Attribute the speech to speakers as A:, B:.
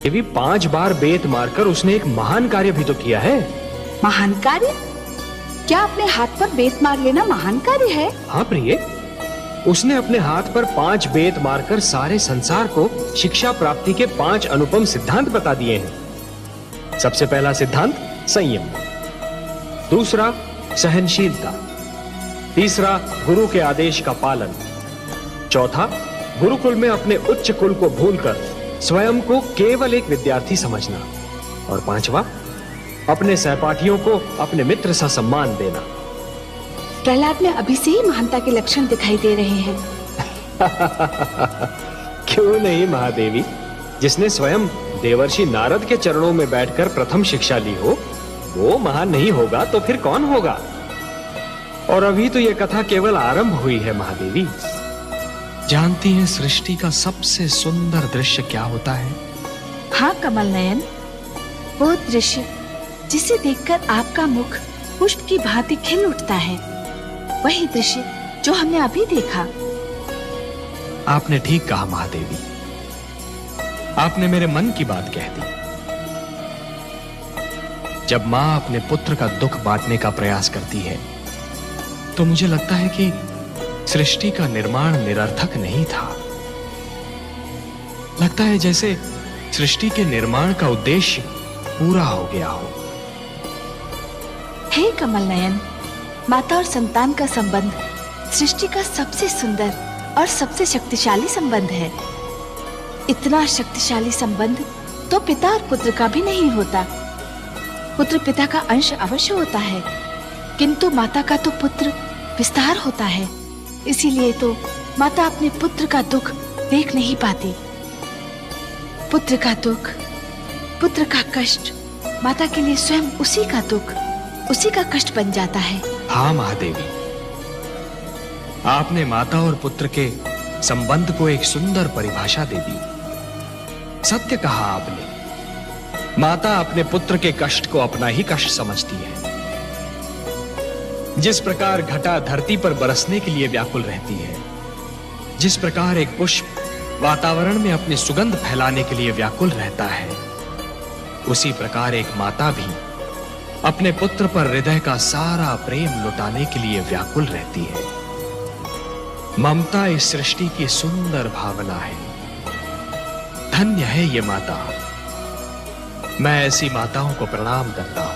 A: देवी 5 बार बेत मारकर उसने एक महान कार्य भी तो किया है।
B: महान कार्य? क्या अपने हाथ पर बेत मार लेना महान कार्य है?
A: हाँ प्रिय, उसने अपने हाथ पर 5 बेत मारकर सारे संसार को शिक्षा प्राप्ति के 5 अनुपम सिद्धांत बता दिए हैं। सबसे पहला सिद्धांत संयम, दूसरा सहनशीलता, तीसरा गुरु के आदेश का पालन, चौथा गुरुकुल में अपने उच्च कुल को भूलकर स्वयं को केवल एक विद्यार्थी समझना, और पांचवा अपने सहपाठियों को अपने मित्र सा सम्मान देना।
B: प्रहलाद में अभी से ही महानता के लक्षण दिखाई दे रहे हैं।
A: क्यों नहीं महादेवी, जिसने स्वयं देवर्षि नारद के चरणों में बैठकर प्रथम शिक्षा ली हो, वो महान नहीं होगा तो फिर कौन होगा? और अभी तो यह कथा केवल आरंभ हुई है महादेवी।
C: जानती हैं सृष्टि का सबसे सुंदर दृश्य क्या होता है?
B: हाँ कमल नयन, वो दृश्य जिसे देखकर आपका मुख पुष्प की भांति खिल उठता है, वही दृश्य जो हमने अभी देखा।
C: आपने ठीक कहा महादेवी, आपने मेरे मन की बात कह दी। जब मां अपने पुत्र का दुख बांटने का प्रयास करती है तो मुझे लगता है कि सृष्टि का निर्माण निरर्थक नहीं था। लगता है जैसे सृष्टि के निर्माण का उद्देश्य पूरा हो गया हो।
B: हे कमल नयन, माता और संतान का संबंध सृष्टि का सबसे सुंदर और सबसे शक्तिशाली संबंध है। इतना शक्तिशाली संबंध तो पिता और पुत्र का भी नहीं होता। पुत्र पिता का अंश अवश्य होता है, किंतु माता का तो पुत्र विस्तार होता है। इसीलिए तो माता अपने पुत्र का दुख देख नहीं पाती। पुत्र का दुख, पुत्र का कष्ट माता के लिए स्वयं उसी का दुख, उसी का कष्ट बन जाता है।
C: हाँ महादेवी, आपने माता और पुत्र के संबंध को एक सुंदर परिभाषा दे दी। सत्य कहा आपने, माता अपने पुत्र के कष्ट को अपना ही कष्ट समझती है। जिस प्रकार घटा धरती पर बरसने के लिए व्याकुल रहती है, जिस प्रकार एक पुष्प वातावरण में अपनी सुगंध फैलाने के लिए व्याकुल रहता है, उसी प्रकार एक माता भी अपने पुत्र पर हृदय का सारा प्रेम लुटाने के लिए व्याकुल रहती है। ममता इस सृष्टि की सुंदर भावना है। धन्य है ये माता। मैं ऐसी माताओं को प्रणाम करता हूं।